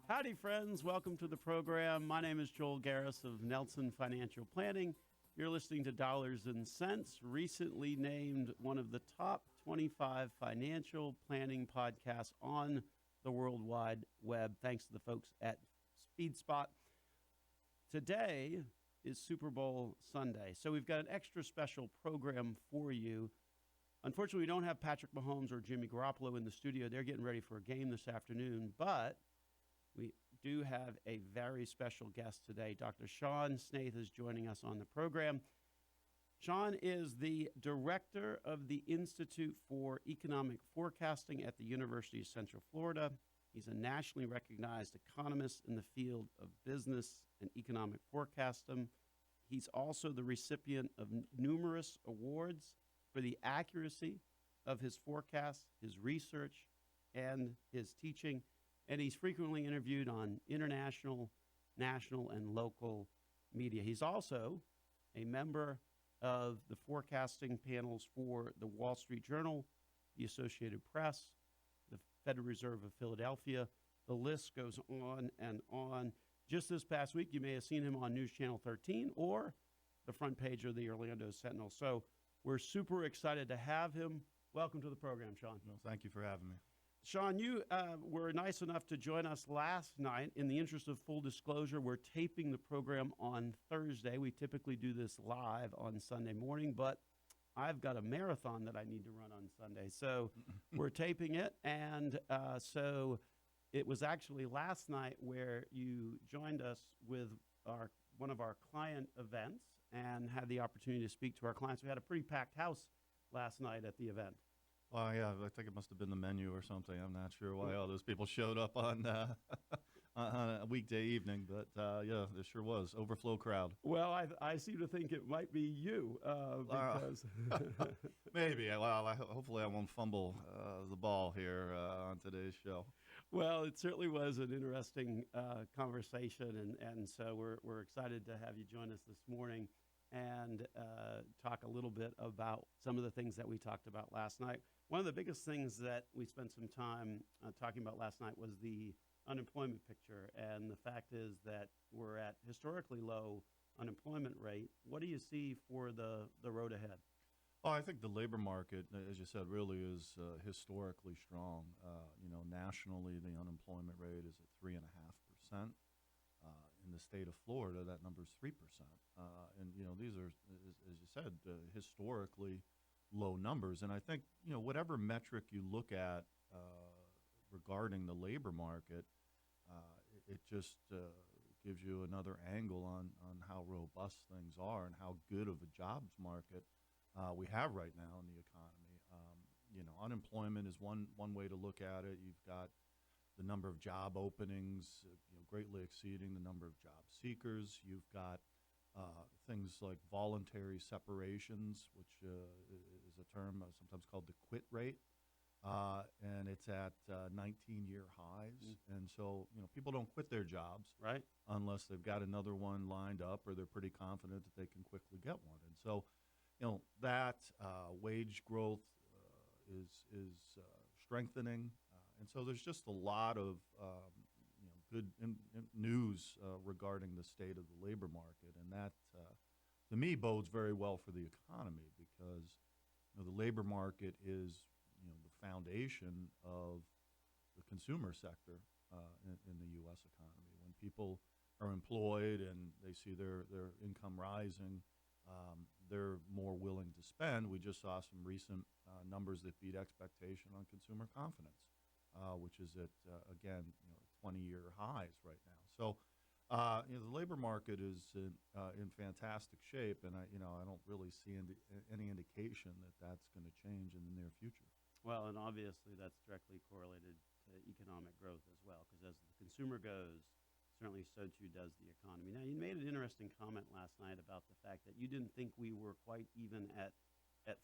Howdy, friends. Welcome to the program. My name is Joel Garris of Nelson Financial Planning. You're listening to Dollars and Cents, recently named one of the top 25 financial planning podcasts on the World Wide Web, thanks to the folks at SpeedSpot. Today is Super Bowl Sunday, so we've got an extra special program for you. Unfortunately, we don't have Patrick Mahomes or Jimmy Garoppolo in the studio. They're getting ready for a game this afternoon, but we do have a very special guest today. Dr. Sean Snaith is joining us on the program. Sean is the director of the Institute for Economic Forecasting at the University of Central Florida. He's a nationally recognized economist in the field of business and economic forecasting. He's also the recipient of numerous awards for the accuracy of his forecasts, his research, and his teaching. And he's frequently interviewed on international, national, and local media. He's also a member of the forecasting panels for the Wall Street Journal, the Associated Press, the Federal Reserve of Philadelphia. The list goes on and on. Just this past week, you may have seen him on News Channel 13 or the front page of the Orlando Sentinel. So we're super excited to have him. Welcome to the program, Sean. Well, thank you for having me. Sean, you were nice enough to join us last night. In the interest of full disclosure, we're taping the program on Thursday. We typically do this live on Sunday morning, but I've got a marathon that I need to run on Sunday. So we're taping it. And so it was actually last night where you joined us with one of our client events and had the opportunity to speak to our clients. We had a pretty packed house last night at the event. Well, yeah, I think it must have been the menu or something. I'm not sure why all those people showed up on on a weekday evening, but yeah, there sure was overflow crowd. Well, I seem to think it might be you because maybe. Well, hopefully I won't fumble the ball here on today's show. Well, it certainly was an interesting conversation, and so we're excited to have you join us this morning and talk a little bit about some of the things that we talked about last night. One of the biggest things that we spent some time talking about last night was the unemployment picture, and the fact is that we're at historically low unemployment rate. What do you see for the road ahead? Well, I think the labor market, as you said, really is historically strong. Nationally, the unemployment rate is at 3.5%. In the state of Florida, that number is 3%. And these are, as you said, historically low numbers. And I think, whatever metric you look at regarding the labor market, it just gives you another angle on how robust things are and how good of a jobs market we have right now in the economy. Unemployment is one way to look at it. You've got the number of job openings, greatly exceeding the number of job seekers. You've got things like voluntary separations, which is a term sometimes called the quit rate, and it's at 19-year highs. And so, people don't quit their jobs, right, unless they've got another one lined up or they're pretty confident that they can quickly get one. And so, that wage growth is strengthening. And so there's just a lot of good news regarding the state of the labor market, and that to me bodes very well for the economy because the labor market is the foundation of the consumer sector in the U.S. economy. When people are employed and they see their income rising, they're more willing to spend. We just saw some recent numbers that beat expectation on consumer confidence, which is at, again, 20-year highs right now. So, the labor market is in fantastic shape, and I don't really see any indication that that's going to change in the near future. Well, and obviously that's directly correlated to economic growth as well, because as the consumer goes, certainly so too does the economy. Now, you made an interesting comment last night about the fact that you didn't think we were quite even at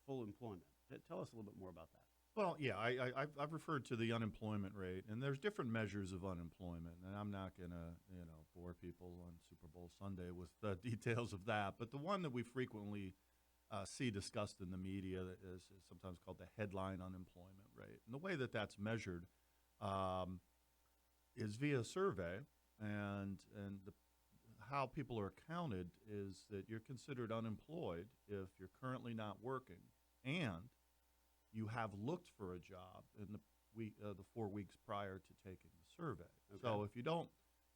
full employment. Tell us a little bit more about that. Well, yeah, I've referred to the unemployment rate, and there's different measures of unemployment, and I'm not going to, bore people on Super Bowl Sunday with the details of that. But the one that we frequently see discussed in the media is sometimes called the headline unemployment rate. And the way that that's measured is via survey, and how people are counted is that you're considered unemployed if you're currently not working and you have looked for a job in the 4 weeks prior to taking the survey. Okay. So if you don't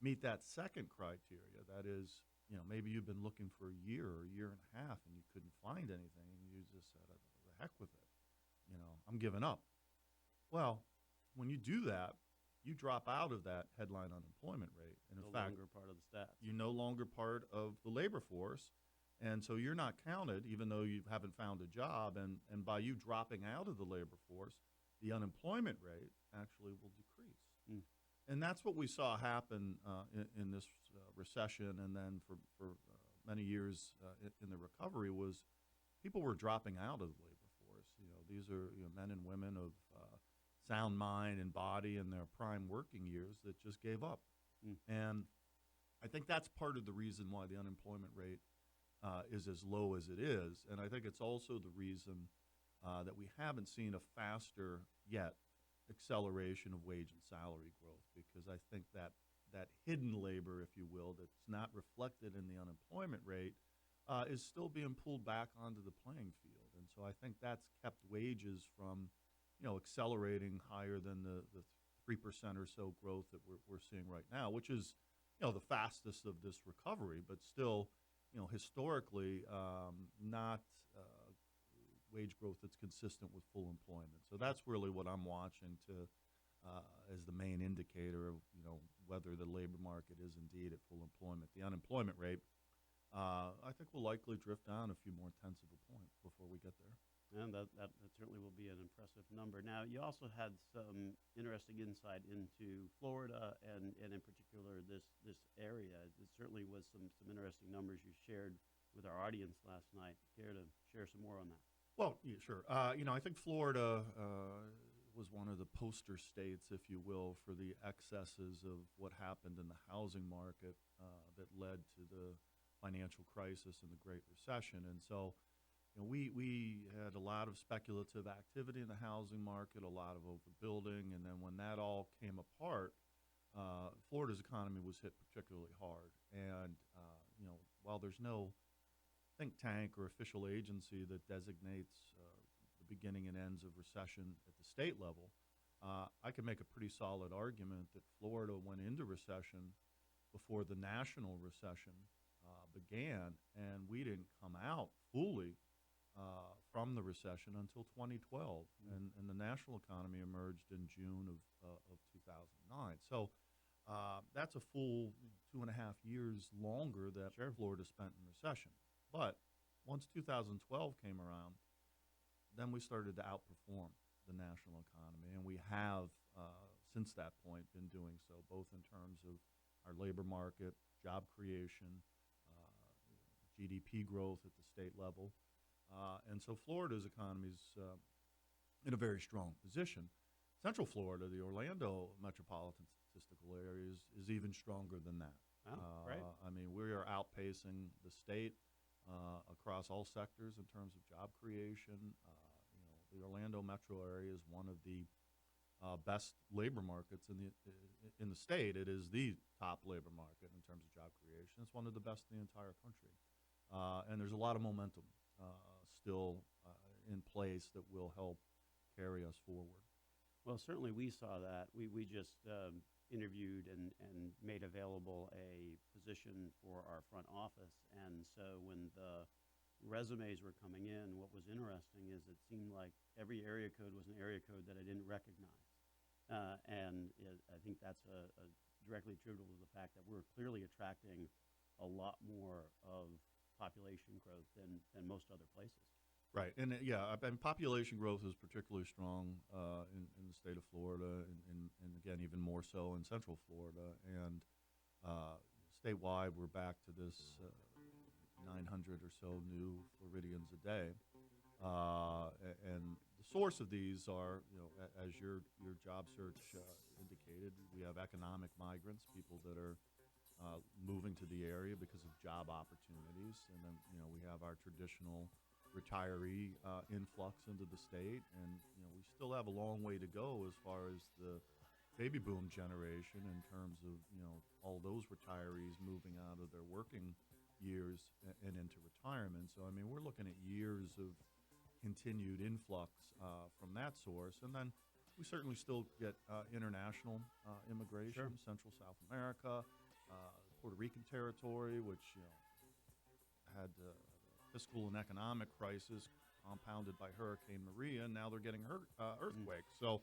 meet that second criteria, that is, maybe you've been looking for a year or a year and a half and you couldn't find anything, and you just said, "The heck with it, I'm giving up." Well, when you do that, you drop out of that headline unemployment rate, and in No fact, longer part of the stats. you're no longer part of the labor force, and so you're not counted even though you haven't found a job, and by you dropping out of the labor force, the unemployment rate actually will decrease. Mm. And that's what we saw happen in this recession, and then for many years in the recovery, was people were dropping out of the labor force. These are men and women of sound mind and body in their prime working years that just gave up. Mm. And I think that's part of the reason why the unemployment rate is as low as it is. And I think it's also the reason that we haven't seen a faster yet acceleration of wage and salary growth, because I think that hidden labor, if you will, that's not reflected in the unemployment rate is still being pulled back onto the playing field. And so I think that's kept wages from accelerating higher than the 3% or so growth that we're seeing right now, which is, the fastest of this recovery, but still, historically not wage growth that's consistent with full employment. So that's really what I'm watching to as the main indicator of, whether the labor market is indeed at full employment. The unemployment rate, I think, will likely drift down a few more tenths of a point before we get there. And that certainly will be an impressive number. Now, you also had some interesting insight into Florida and in particular this area. It certainly was some interesting numbers you shared with our audience last night. Care to share some more on that? Well, yeah, sure. I think Florida was one of the poster states, if you will, for the excesses of what happened in the housing market that led to the financial crisis and the Great Recession. And so, we had a lot of speculative activity in the housing market, a lot of overbuilding, and then when that all came apart, Florida's economy was hit particularly hard. And while there's no think tank or official agency that designates the beginning and ends of recession at the state level, I can make a pretty solid argument that Florida went into recession before the national recession began, and we didn't come out fully from the recession until 2012, and the national economy emerged in June of 2009. So that's a full 2.5 years longer that Sure. Florida spent in recession. But once 2012 came around, then we started to outperform the national economy, and we have since that point been doing so, both in terms of our labor market, job creation, GDP growth at the state level. And so Florida's economy is in a very strong position. Central Florida, the Orlando metropolitan statistical area, is even stronger than that. Oh, great. I mean, we are outpacing the state across all sectors in terms of job creation. The Orlando metro area is one of the best labor markets in the state. It is the top labor market in terms of job creation. It's one of the best in the entire country. And there's a lot of momentum still in place that will help carry us forward. Well, certainly we saw that. We just interviewed and made available a position for our front office. And so when the resumes were coming in, what was interesting is it seemed like every area code was an area code that I didn't recognize. I think that's directly attributable to the fact that we're clearly attracting a lot more of population growth than most other places. Right, and population growth is particularly strong in the state of Florida, and again, even more so in Central Florida. And statewide, we're back to this 900 or so new Floridians a day. And the source of these are, as your job search indicated, we have economic migrants, people that are moving to the area because of job opportunities, and then we have our traditional retiree influx into the state, and we still have a long way to go as far as the baby boom generation in terms of all those retirees moving out of their working years and into retirement. So I mean, we're looking at years of continued influx from that source, and then we certainly still get international immigration, Sure. Central South America, Puerto Rican territory, which had the fiscal and economic crisis compounded by Hurricane Maria, and now they're getting earthquakes. So,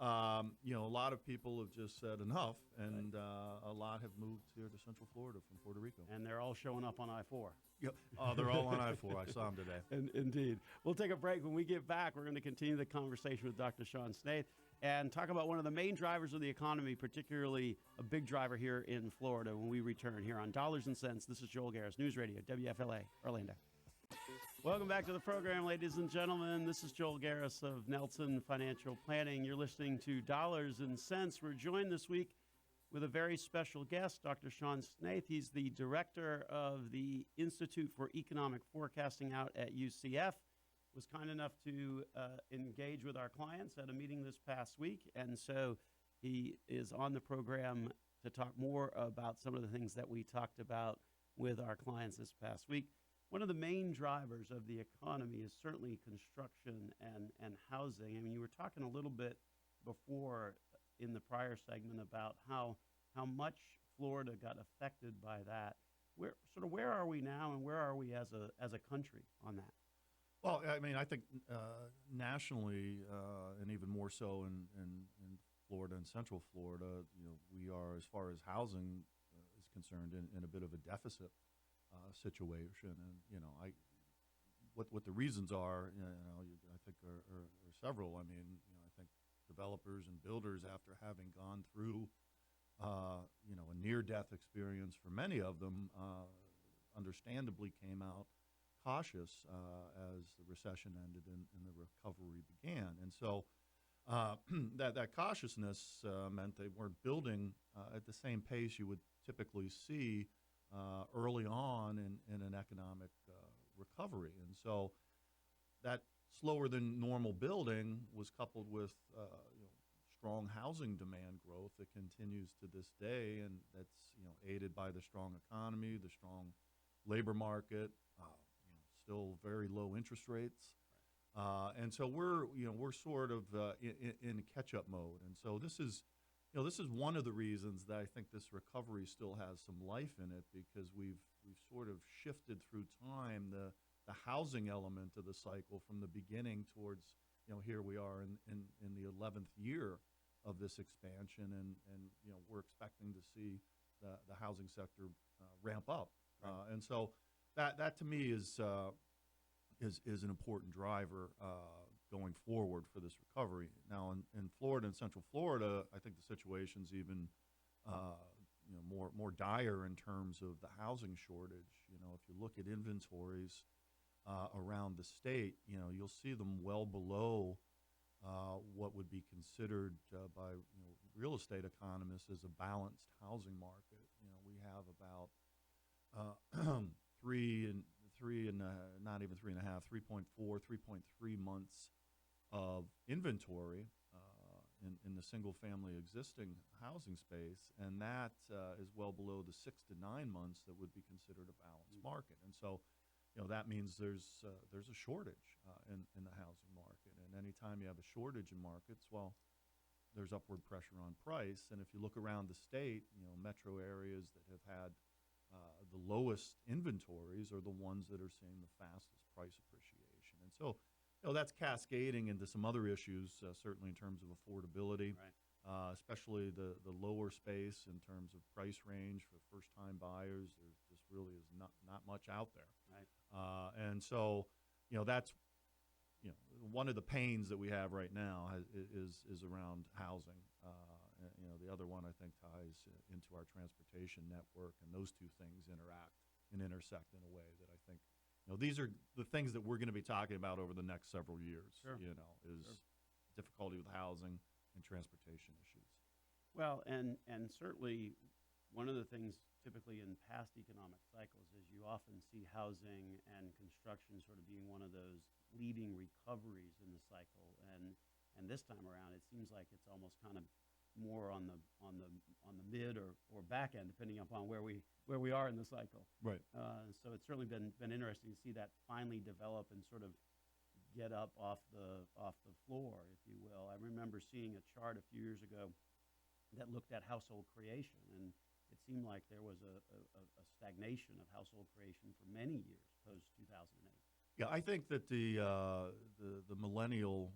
a lot of people have just said enough, and a lot have moved here to Central Florida from Puerto Rico. And they're all showing up on I-4. Yep. They're all on I-4. I saw them today. Indeed. We'll take a break. When we get back, we're going to continue the conversation with Dr. Sean Snaith and talk about one of the main drivers of the economy, particularly a big driver here in Florida when we return here on Dollars and Cents. This is Joel Garris, News Radio, WFLA, Orlando. Welcome back to the program, ladies and gentlemen. This is Joel Garris of Nelson Financial Planning. You're listening to Dollars and Cents. We're joined this week with a very special guest, Dr. Sean Snaith. He's the director of the Institute for Economic Forecasting out at UCF. Was kind enough to engage with our clients at a meeting this past week, and so he is on the program to talk more about some of the things that we talked about with our clients this past week. One of the main drivers of the economy is certainly construction and housing. I mean, you were talking a little bit before in the prior segment about how much Florida got affected by that. Where are we now, and where are we as a country on that? Well, I mean, I think nationally, and even more so in Florida and Central Florida, we are, as far as housing is concerned, in a bit of a deficit situation. And what the reasons are, I think are several. I mean, I think developers and builders, after having gone through a near-death experience for many of them, understandably came out cautious as the recession ended and the recovery began. And so that cautiousness meant they weren't building at the same pace you would typically see early on in an economic recovery. And so that slower than normal building was coupled with strong housing demand growth that continues to this day, and that's aided by the strong economy, the strong labor market, still very low interest rates, and so we're sort of in catch-up mode. And so this is one of the reasons that I think this recovery still has some life in it, because we've sort of shifted through time the housing element of the cycle from the beginning towards here we are in the 11th year of this expansion, and we're expecting to see the housing sector ramp up, and so that to me is an important driver going forward for this recovery. Now in Florida and Central Florida, I think the situation's even more dire in terms of the housing shortage. If you look at inventories around the state, you'll see them well below what would be considered by real estate economists as a balanced housing market. We have about not even 3.5, 3.4, 3.3 months of inventory in the single-family existing housing space, and that is well below the 6 to 9 months that would be considered a balanced market. And so, that means there's a shortage in the housing market, and anytime you have a shortage in markets, well, there's upward pressure on price. And if you look around the state, metro areas that have had the lowest inventories are the ones that are seeing the fastest price appreciation. And so, that's cascading into some other issues, certainly in terms of affordability, Right. Especially the lower space in terms of price range for first-time buyers. There just really is not much out there. Right. And so, that's one of the pains that we have right now is around housing. The other one, I think, ties into our transportation network, and those two things interact and intersect in a way that I think, these are the things that we're going to be talking about over the next several years. Sure. Is difficulty with housing and transportation issues. Well, and certainly one of the things typically in past economic cycles is you often see housing and construction sort of being one of those leading recoveries in the cycle. And this time around, it seems like it's almost kind of more on the mid or back end, depending upon where we are in the cycle. Right. So it's certainly been interesting to see that finally develop and sort of get up off the floor, if you will. I remember seeing a chart a few years ago that looked at household creation, and it seemed like there was a stagnation of household creation for many years post 2008. Yeah, I think that the millennial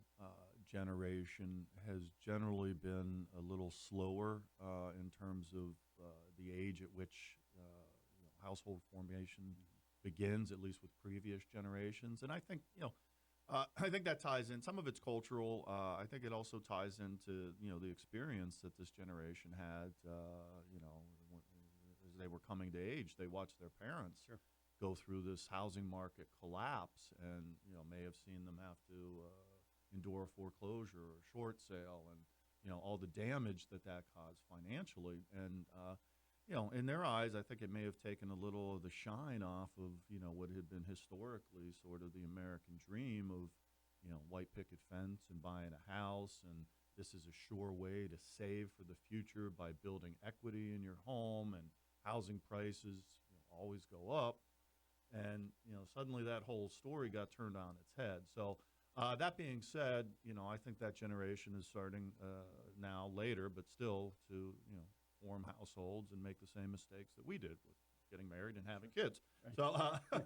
generation has generally been a little slower in terms of the age at which household formation begins, at least with previous generations. And I think I think that ties in. Some of it's cultural. I think it also ties into the experience that this generation had. As they were coming to age, they watched their parents Sure. go through this housing market collapse, and may have seen them have to endure foreclosure or short sale, and all the damage that caused financially. And in their eyes, I think it may have taken a little of the shine off of, what had been historically sort of the American dream of, white picket fence and buying a house. And this is a sure way to save for the future by building equity in your home, and housing prices always go up. And, suddenly that whole story got turned on its head. So that being said, I think that generation is starting now later, but still to, form households and make the same mistakes that we did with getting married and having kids. Right.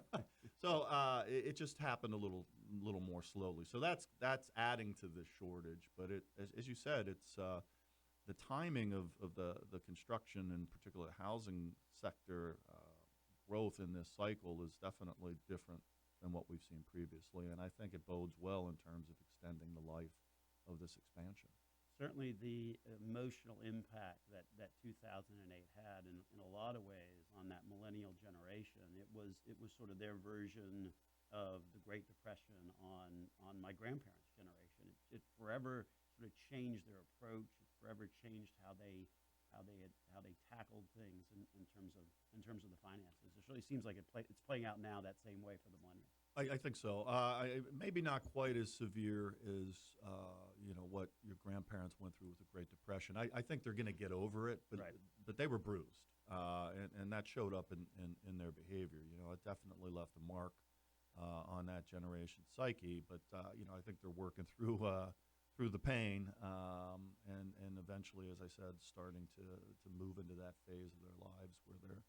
So it just happened a little more slowly. So that's adding to the shortage. But as you said, it's the timing of the construction and particular housing sector growth in this cycle is definitely different than what we've seen previously. And I think it bodes well in terms of extending the life of this expansion. Certainly the emotional impact that 2008 had in a lot of ways on that millennial generation. It was sort of their version of the Great Depression on my grandparents' generation. It forever sort of changed their approach. It forever changed how they tackled things in terms of the finances. It really seems like it's playing out now that same way for the millennials. I think so. Maybe not quite as severe as what your grandparents went through with the Great Depression. I think they're going to get over it, but Right. but they were bruised, and that showed up in their behavior. It definitely left a mark on that generation's psyche. But I think they're working through the pain, and eventually, as I said, starting to move into that phase of their lives where they're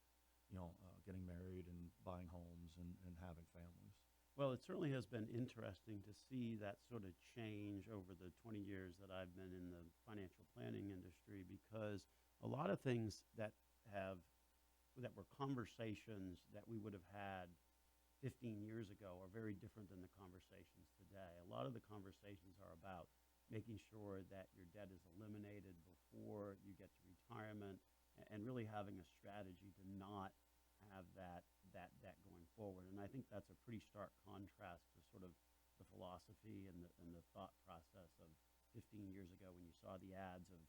getting married and buying homes and having families. Well, it certainly has been interesting to see that sort of change over the 20 years that I've been in the financial planning industry, because a lot of things that were conversations that we would have had 15 years ago are very different than the conversations today. A lot of the conversations are about making sure that your debt is eliminated before you get to retirement, and really having a strategy to not have that going forward. And I think that's a pretty stark contrast to sort of the philosophy and the thought process of 15 years ago, when you saw the ads of,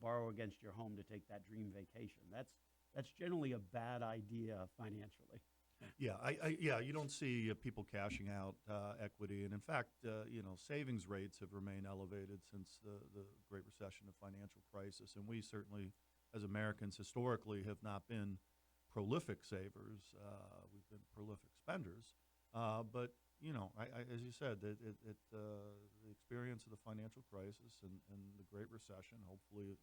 borrow against your home to take that dream vacation. That's generally a bad idea financially. Yeah, you don't see people cashing out equity, and in fact, savings rates have remained elevated since the Great Recession, the financial crisis, and we certainly, as Americans, historically have not been prolific savers. We've been prolific spenders, but as you said, the experience of the financial crisis and the Great Recession, hopefully,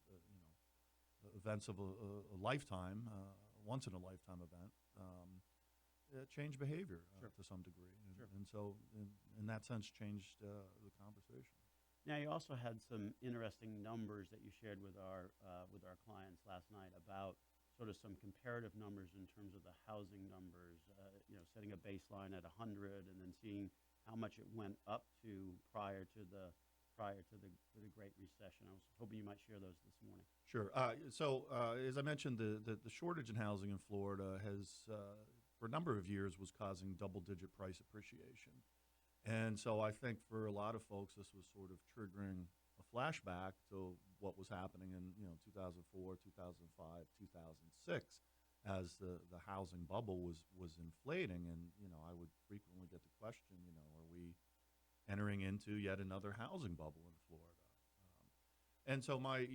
events of a lifetime, once in a lifetime event. Change behavior Sure. to some degree, Sure. and so in that sense changed the conversation. Now, you also had some interesting numbers that you shared with our clients last night about sort of some comparative numbers in terms of the housing numbers. Setting a baseline at 100 and then seeing how much it went up to prior to the Great Recession. I was hoping you might share those this morning. Sure. So as I mentioned, the shortage in housing in Florida has, for a number of years, was causing double-digit price appreciation. And so I think for a lot of folks, this was sort of triggering a flashback to what was happening in 2004, 2005, 2006, as the housing bubble was inflating. And I would frequently get the question, are we entering into yet another housing bubble in Florida? And so my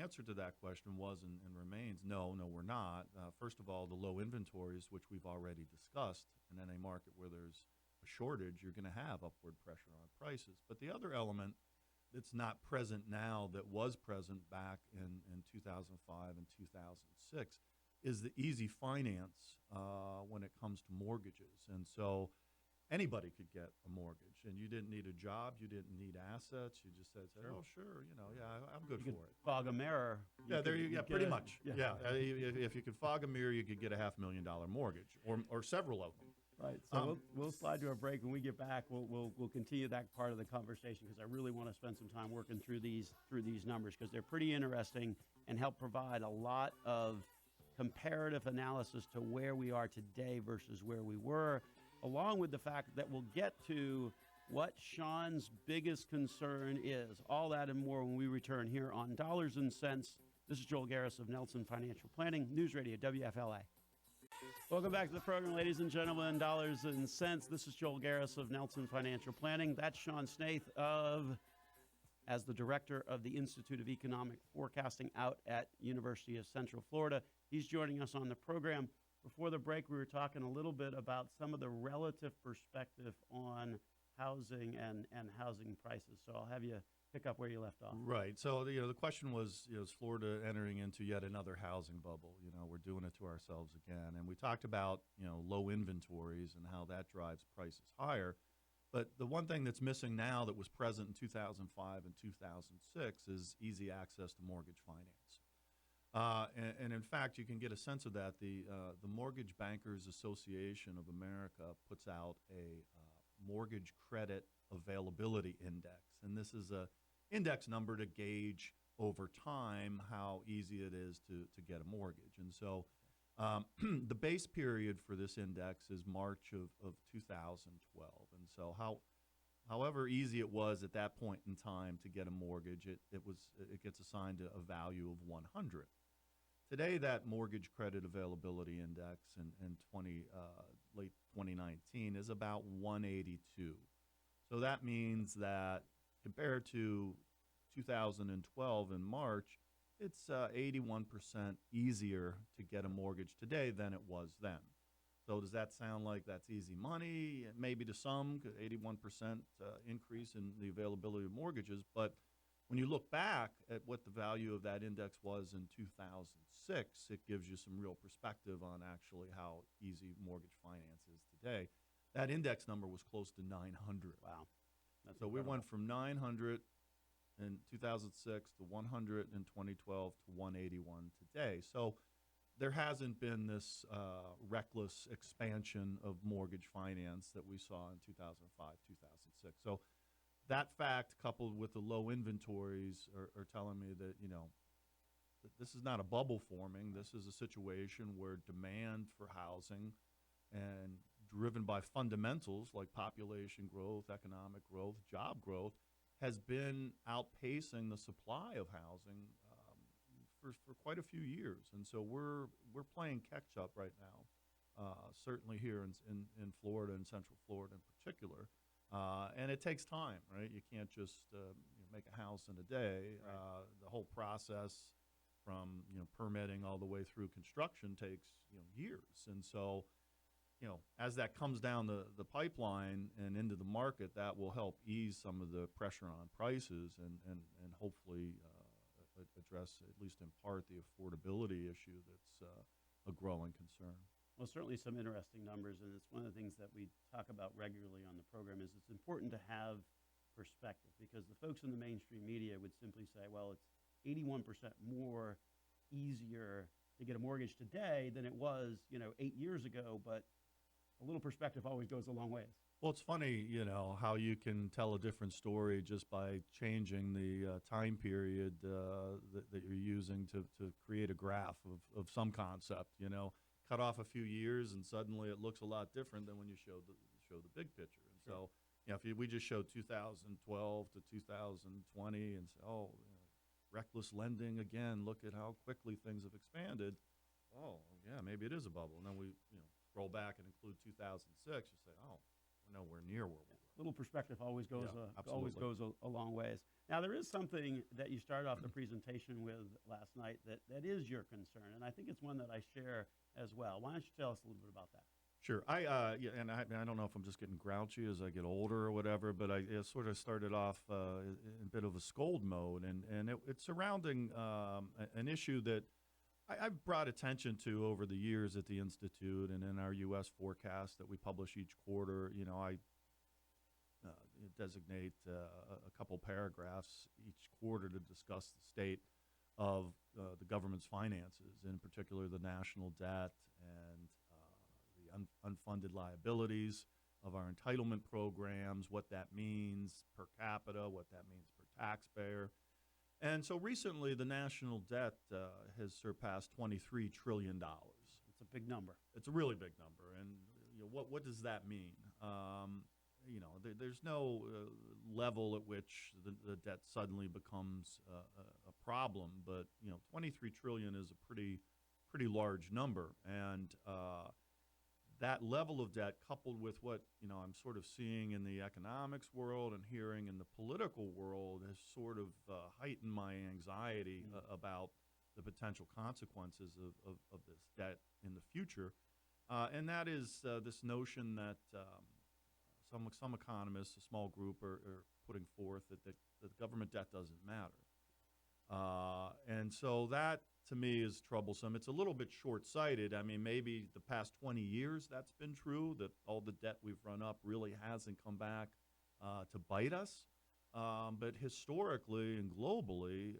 answer to that question was and remains no, we're not. First of all, the low inventories, which we've already discussed, and in a market where there's a shortage, you're going to have upward pressure on prices. But the other element that's not present now that was present back in 2005 and 2006 is the easy finance when it comes to mortgages. And so anybody could get a mortgage, and you didn't need a job, you didn't need assets. You just said, oh, sure, I'm good You for could it. fog a mirror. Pretty much. Yeah. If you could fog a mirror, you could get a $500,000 mortgage, or several of them. Right. So we'll slide to a break. When we get back, we'll continue that part of the conversation because I really want to spend some time working through these numbers because they're pretty interesting and help provide a lot of comparative analysis to where we are today versus where we were, along with the fact that we'll get to what Sean's biggest concern is. All that and more when we return here on Dollars and Cents. This is Joel Garris of Nelson Financial Planning, News Radio, WFLA. Welcome back to the program, ladies and gentlemen. Dollars and Cents. This is Joel Garris of Nelson Financial Planning. That's Sean Snaith as the director of the Institute of Economic Forecasting out at University of Central Florida. He's joining us on the program. Before the break, we were talking a little bit about some of the relative perspective on housing and housing prices. So I'll have you pick up where you left off. Right. So, the question was, is Florida entering into yet another housing bubble? We're doing it to ourselves again. And we talked about, low inventories and how that drives prices higher. But the one thing that's missing now that was present in 2005 and 2006 is easy access to mortgage finance. And in fact, you can get a sense of that. The Mortgage Bankers Association of America puts out a mortgage credit availability index. And this is a index number to gauge over time how easy it is to get a mortgage. And so the base period for this index is March of 2012. And so however easy it was at that point in time to get a mortgage, it gets assigned a value of 100. Today, that mortgage credit availability index in late 2019 is about 182. So that means that compared to 2012 in March, it's 81% easier to get a mortgage today than it was then. So does that sound like that's easy money? Maybe to some, 81% increase in the availability of mortgages. But when you look back at what the value of that index was in 2006, it gives you some real perspective on actually how easy mortgage finance is today. That index number was close to 900. Wow. That's so incredible. We went from 900 in 2006 to 100 in 2012 to 181 today. So there hasn't been this reckless expansion of mortgage finance that we saw in 2005, 2006. So that fact, coupled with the low inventories, are telling me that, that this is not a bubble forming. This is a situation where demand for housing and driven by fundamentals like population growth, economic growth, job growth, has been outpacing the supply of housing for quite a few years. And so we're playing catch up right now, certainly here in Florida and Central Florida in particular. And it takes time, right? You can't just make a house in a day. Right. The whole process from permitting all the way through construction takes years. And so as that comes down the pipeline and into the market, that will help ease some of the pressure on prices and hopefully address, at least in part, the affordability issue that's a growing concern. Well, certainly some interesting numbers, and it's one of the things that we talk about regularly on the program is it's important to have perspective because the folks in the mainstream media would simply say, well, it's 81% more easier to get a mortgage today than it was, 8 years ago, but a little perspective always goes a long ways. Well, it's funny, how you can tell a different story just by changing the time period that you're using to create a graph of some concept, cut off a few years and suddenly it looks a lot different than when you show the big picture. And Sure. So, if we just showed 2012 to 2020 and say, reckless lending again, look at how quickly things have expanded. Oh, yeah, maybe it is a bubble. And then we, scroll back and include 2006, you say, we're nowhere near where we were. little perspective always goes absolutely. a long ways. Now, there is something that you started off the presentation with last night that is your concern, and I think it's one that I share as well. Why don't you tell us a little bit about that? Sure. I don't know if I'm just getting grouchy as I get older or whatever, but I sort of started off in a bit of a scold mode, and it's surrounding an issue that I've brought attention to over the years at the Institute and in our U.S. forecast that we publish each quarter. I designate a couple paragraphs each quarter to discuss the state of the government's finances, in particular the national debt and the unfunded liabilities of our entitlement programs, what that means per capita, what that means per taxpayer. And so recently the national debt has surpassed $23 trillion. It's a big number. It's a really big number. And what does that mean? There's no level at which the debt suddenly becomes a problem, but 23 trillion is a pretty large number, and that level of debt, coupled with what I'm sort of seeing in the economics world and hearing in the political world, has sort of heightened my anxiety about the potential consequences of this debt in the future, and that is this notion that some economists, a small group, are putting forth that government debt doesn't matter. And so that, to me, is troublesome. It's a little bit short-sighted. I mean, maybe the past 20 years that's been true, that all the debt we've run up really hasn't come back to bite us. But historically and globally,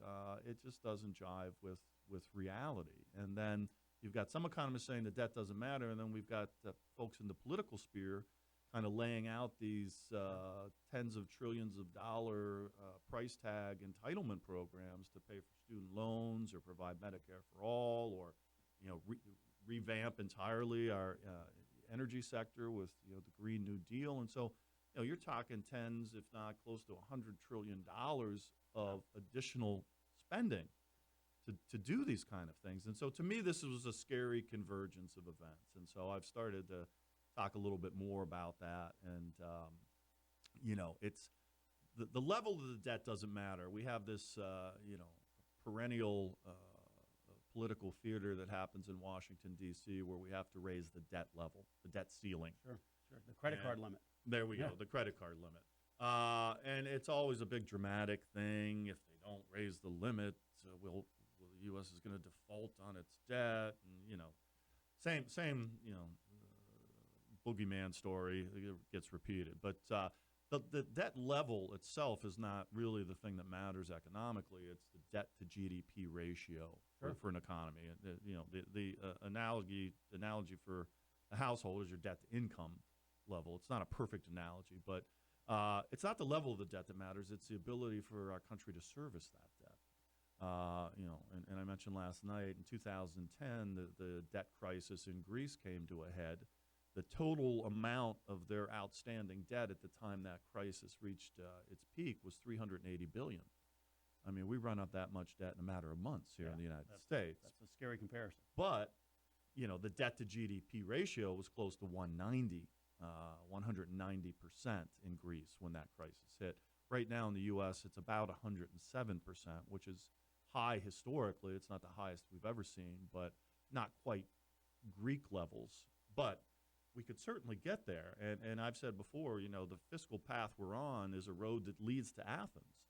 it just doesn't jive with reality. And then you've got some economists saying the debt doesn't matter, and then we've got folks in the political sphere kind of laying out these tens of trillions of dollar price tag entitlement programs to pay for student loans or provide Medicare for all, or revamp entirely our energy sector with the Green New Deal. And so you're talking tens, if not close to $100 trillion of additional spending to do these kind of things. And so to me, this was a scary convergence of events. And so I've started to talk a little bit more about that, and it's the level of the debt doesn't matter. We have this perennial political theater that happens in Washington D.C. where we have to raise the debt level, the debt ceiling. Sure. The credit card limit. There we go, the credit card limit, and it's always a big dramatic thing. If they don't raise the limit, the U.S. is going to default on its debt, and same boogeyman story gets repeated. But the debt level itself is not really the thing that matters economically. It's the debt to GDP ratio for an economy. The analogy for a household is your debt to income level. It's not a perfect analogy, but it's not the level of the debt that matters. It's the ability for our country to service that debt. And I mentioned last night in 2010, the debt crisis in Greece came to a head. The total amount of their outstanding debt at the time that crisis reached its peak was $380 billion. I mean, we run up that much debt in a matter of months here in the United States. That's a scary comparison. But, the debt to GDP ratio was close to 190, 190% in Greece when that crisis hit. Right now in the U.S., it's about 107%, which is high historically. It's not the highest we've ever seen, but not quite Greek levels. But we could certainly get there. And I've said before, the fiscal path we're on is a road that leads to Athens.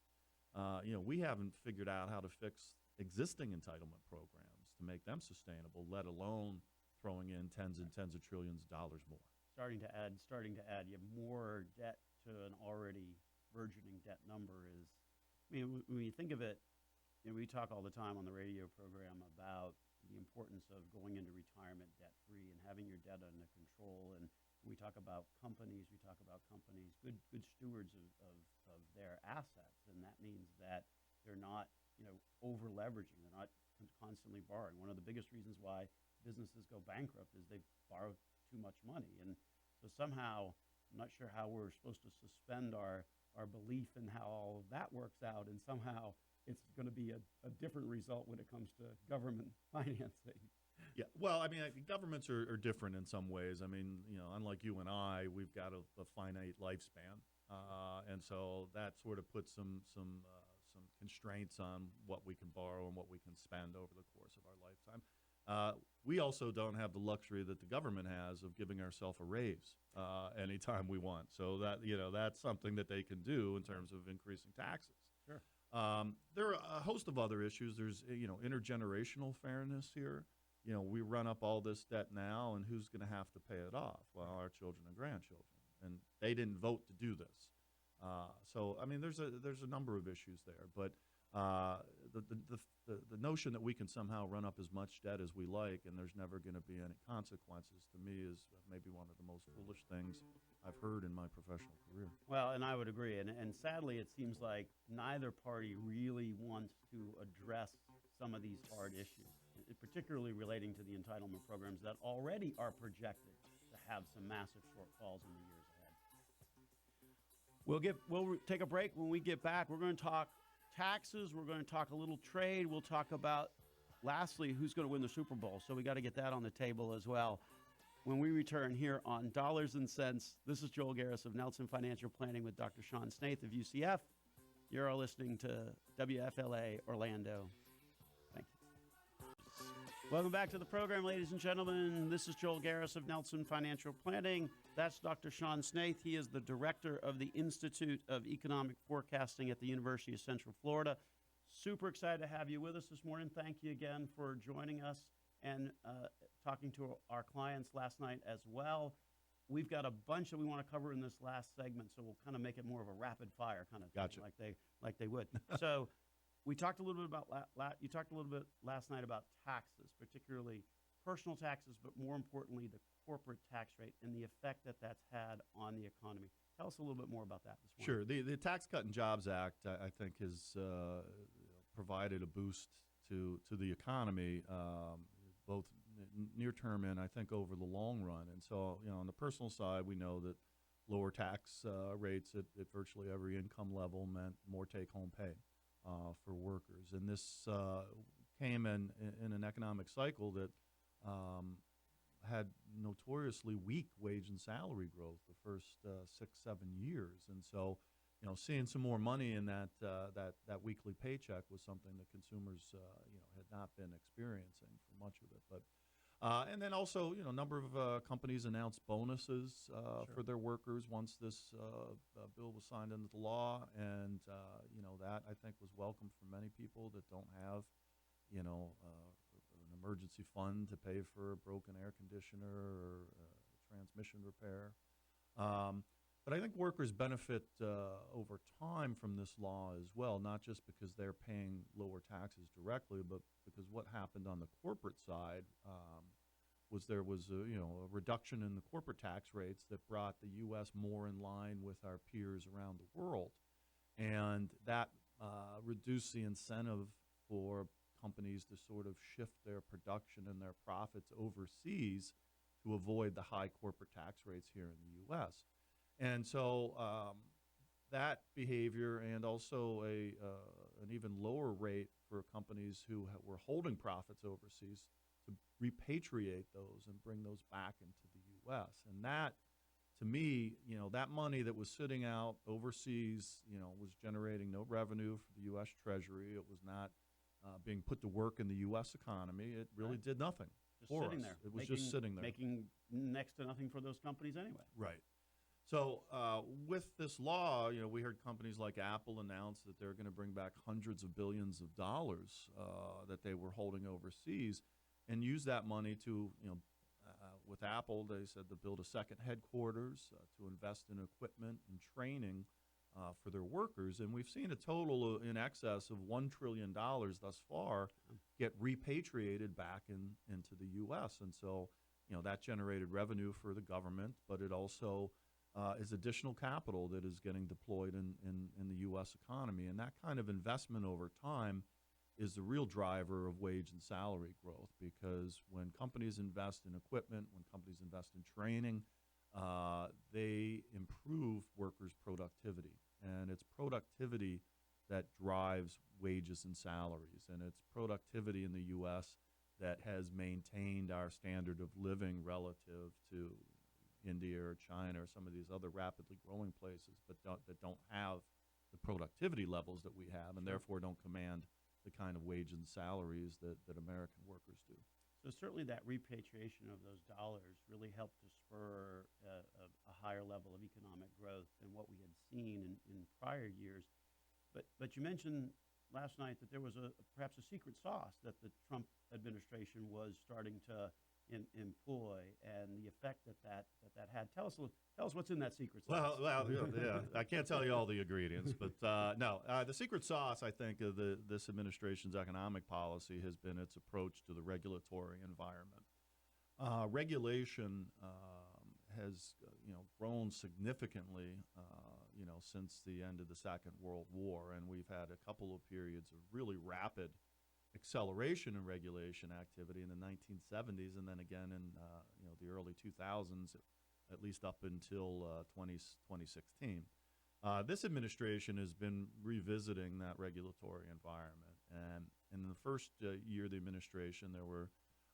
We haven't figured out how to fix existing entitlement programs to make them sustainable, let alone throwing in tens and tens of trillions of dollars more. Starting to add. You have more debt to an already burgeoning debt number is, when you think of it, we talk all the time on the radio program about the importance of going into retirement debt-free and having your debt under control. And we talk about companies, good stewards of their assets. And that means that they're not, over-leveraging. They're not constantly borrowing. One of the biggest reasons why businesses go bankrupt is they borrow too much money. And so somehow, I'm not sure how we're supposed to suspend our belief in how all of that works out, and somehow it's going to be a different result when it comes to government financing. Yeah, well, I think governments are different in some ways. Unlike you and I, we've got a finite lifespan. And so that sort of puts some constraints on what we can borrow and what we can spend over the course of our lifetime. We also don't have the luxury that the government has of giving ourselves a raise anytime we want. So that that's something that they can do in terms of increasing taxes. Sure. There are a host of other issues. There's intergenerational fairness here. We run up all this debt now, and who's going to have to pay it off? Well, our children and grandchildren, and they didn't vote to do this. So I mean, there's a number of issues there, but the notion that we can somehow run up as much debt as we like and there's never going to be any consequences, to me, is maybe one of the most foolish things I've heard in my professional career. Well, and I would agree. And sadly, it seems like neither party really wants to address some of these hard issues, particularly relating to the entitlement programs that already are projected to have some massive shortfalls in the years ahead. We'll take a break. When we get back, we're going to talk taxes. We're going to talk a little trade. We'll talk about, lastly, who's going to win the Super Bowl. So we got to get that on the table as well. When we return here on Dollars and Cents, this is Joel Garris of Nelson Financial Planning with Dr. Sean Snaith of UCF. You're all listening to WFLA Orlando. Thank you. Welcome back to the program, ladies and gentlemen. This is Joel Garris of Nelson Financial Planning. That's Dr. Sean Snaith. He is the director of the Institute of Economic Forecasting at the University of Central Florida. Super excited to have you with us this morning. Thank you again for joining us and talking to our clients last night as well. We've got a bunch that we want to cover in this last segment, so we'll kind of make it more of a rapid fire kind of Gotcha. thing, like they would. So we talked a little bit about you talked a little bit last night about taxes, particularly personal taxes, but more importantly, the corporate tax rate and the effect that that's had on the economy. Tell us a little bit more about that this morning. Sure. The Tax Cut and Jobs Act, I think, has provided a boost to the economy, both near term and I think over the long run. And so, on the personal side, we know that lower tax rates at virtually every income level meant more take-home pay for workers. And this came in an economic cycle that had notoriously weak wage and salary growth the first 6-7 years. And so, seeing some more money in that weekly paycheck was something that consumers, had not been experiencing for much of it. But and then also, a number of companies announced bonuses for their workers once this bill was signed into law, and that I think was welcome for many people that don't have, an emergency fund to pay for a broken air conditioner or transmission repair. But I think workers benefit over time from this law as well, not just because they're paying lower taxes directly, but because what happened on the corporate side was there was a reduction in the corporate tax rates that brought the U.S. more in line with our peers around the world, and that reduced the incentive for companies to sort of shift their production and their profits overseas to avoid the high corporate tax rates here in the U.S. And so that behavior, and also an even lower rate for companies who were holding profits overseas, to repatriate those and bring those back into the U.S. And that, to me, that money that was sitting out overseas, was generating no revenue for the U.S. Treasury. It was not being put to work in the U.S. economy. It really did nothing for us. It was just sitting there. Making next to nothing for those companies anyway. Right. So with this law, we heard companies like Apple announce that they're going to bring back hundreds of billions of dollars that they were holding overseas and use that money to, with Apple, they said to build a second headquarters, to invest in equipment and training for their workers. And we've seen a total in excess of $1 trillion thus far get repatriated back into the U.S. And so, that generated revenue for the government, but it also is additional capital that is getting deployed in the U.S. economy. And that kind of investment over time is the real driver of wage and salary growth, because when companies invest in equipment, when companies invest in training, they improve workers' productivity. And it's productivity that drives wages and salaries. And it's productivity in the U.S. that has maintained our standard of living relative to India or China or some of these other rapidly growing places, but that don't have the productivity levels that we have, and therefore don't command the kind of wage and salaries that American workers do. So certainly that repatriation of those dollars really helped to spur a higher level of economic growth than what we had seen in prior years. But you mentioned last night that there was perhaps a secret sauce that the Trump administration was starting to employ, and the effect that had. Tell us what's in that secret sauce. Well, yeah. I can't tell you all the ingredients, but no, the secret sauce, I think, of this administration's economic policy has been its approach to the regulatory environment. Regulation has, grown significantly, since the end of the Second World War, and we've had a couple of periods of really rapid acceleration in regulation activity in the 1970s, and then again in the early 2000s, at least up until 2016. This administration has been revisiting that regulatory environment, and in the first year of the administration, there were,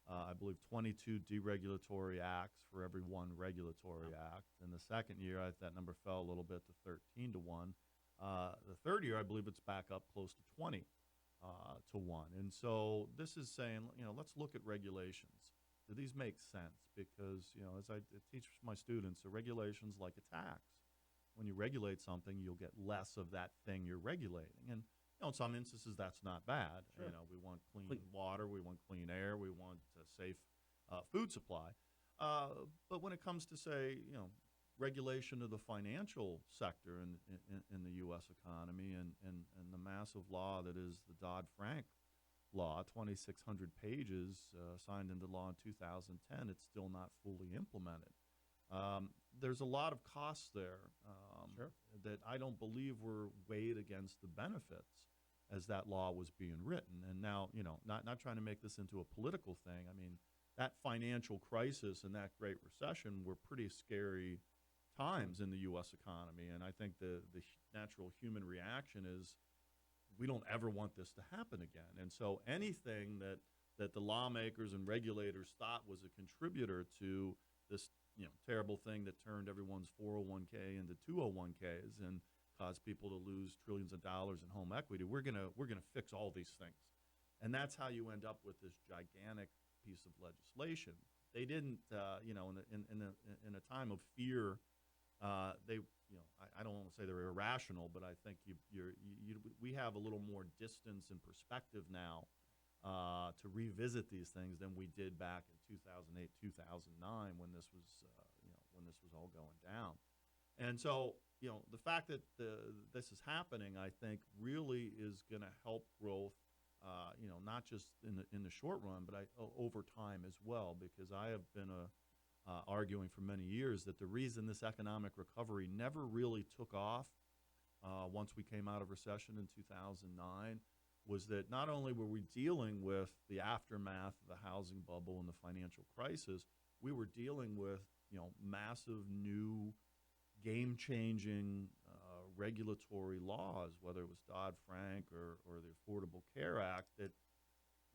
I believe, 22 deregulatory acts for every one regulatory act. In the second year, that number fell a little bit to 13 to 1. The third year, I believe it's back up close to 20 to 1. And so this is saying, let's look at regulations. Do these make sense? Because, as I teach my students, a regulation's like a tax. When you regulate something, you'll get less of that thing you're regulating. And, in some instances, that's not bad. Sure. We want clean water, we want clean air, we want safe food supply. But when it comes to, say, regulation of the financial sector in the U.S. economy and the massive law that is the Dodd-Frank law, 2,600 pages signed into law in 2010, it's still not fully implemented. There's a lot of costs there that I don't believe were weighed against the benefits as that law was being written. And now, not trying to make this into a political thing, I mean, that financial crisis and that Great Recession were pretty scary times in the U.S. economy, and I think the natural human reaction is we don't ever want this to happen again. And so anything that the lawmakers and regulators thought was a contributor to this terrible thing that turned everyone's 401k into 201ks and caused people to lose trillions of dollars in home equity, we're gonna fix all these things, and that's how you end up with this gigantic piece of legislation. They didn't, in a time of fear. I don't want to say they're irrational, but I think we have a little more distance and perspective now to revisit these things than we did back in 2008, 2009 when this was all going down. And so, the fact that this is happening, I think, really is going to help growth. Not just in the short run, but over time as well, because I have been arguing for many years that the reason this economic recovery never really took off once we came out of recession in 2009 was that not only were we dealing with the aftermath of the housing bubble and the financial crisis, we were dealing with massive new game-changing regulatory laws, whether it was Dodd-Frank or the Affordable Care Act, that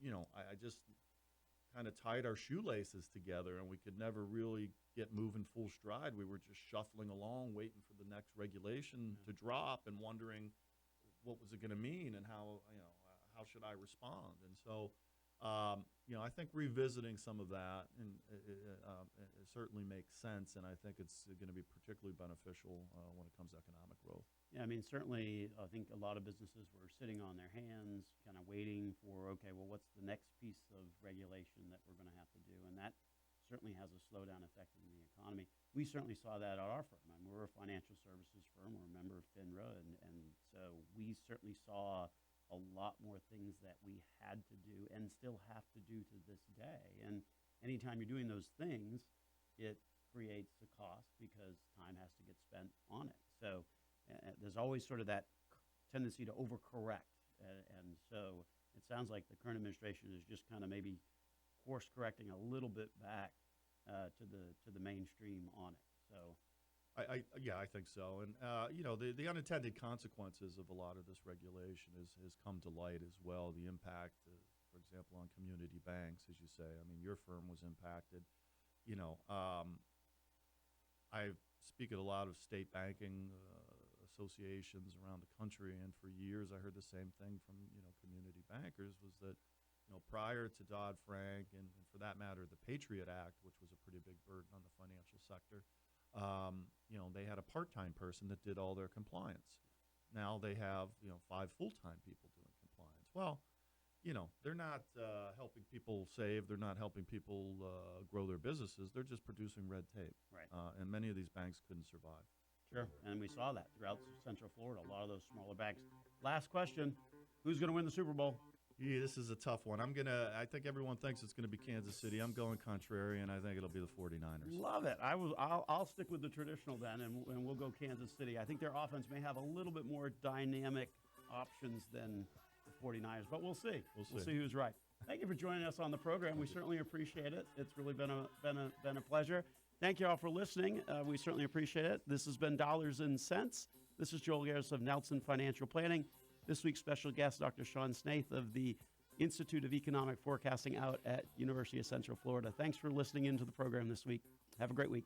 I just kind of tied our shoelaces together, and we could never really get moving full stride. We were just shuffling along, waiting for the next regulation to drop, and wondering what was it going to mean, and how should I respond. And so, I think revisiting some of that and it certainly makes sense, and I think it's going to be particularly beneficial when it comes to economic growth. Yeah, I mean, certainly, I think a lot of businesses were sitting on their hands, kind of waiting for, okay, well, what's the next piece of regulation that we're going to have to do? And that certainly has a slowdown effect in the economy. We certainly saw that at our firm. I mean, we're a financial services firm. We're a member of FINRA, and so we certainly saw a lot more things that we had to do and still have to do to this day. And anytime you're doing those things, it creates a cost because time has to get spent on it. So there's always sort of that tendency to overcorrect. And so it sounds like the current administration is just kind of maybe course correcting a little bit back to the mainstream on it. So I think so. And, the unintended consequences of a lot of this regulation has come to light as well. The impact, for example, on community banks, as you say. I mean, your firm was impacted. I speak at a lot of state banking associations around the country, and for years I heard the same thing from community bankers, was that prior to Dodd-Frank and for that matter the Patriot Act, which was a pretty big burden on the financial sector, they had a part-time person that did all their compliance. Now they have 5 full-time people doing compliance. Well, they're not helping people save. They're not helping people grow their businesses. They're just producing red tape. Right. And many of these banks couldn't survive. Sure. And we saw that throughout Central Florida, a lot of those smaller banks. Last question. Who's going to win the Super Bowl? Yeah, this is a tough one. I think everyone thinks it's going to be Kansas City. I'm going contrary, and I think it'll be the 49ers. Love it. I'll stick with the traditional then, and we'll go Kansas City. I think their offense may have a little bit more dynamic options than the 49ers, but we'll see. We'll see who's right. Thank you for joining us on the program. We certainly appreciate it. It's really been a pleasure. Thank you all for listening. We certainly appreciate it. This has been Dollars and Cents. This is Joel Garris of Nelson Financial Planning. This week's special guest, Dr. Sean Snaith of the Institute of Economic Forecasting out at University of Central Florida. Thanks for listening into the program this week. Have a great week.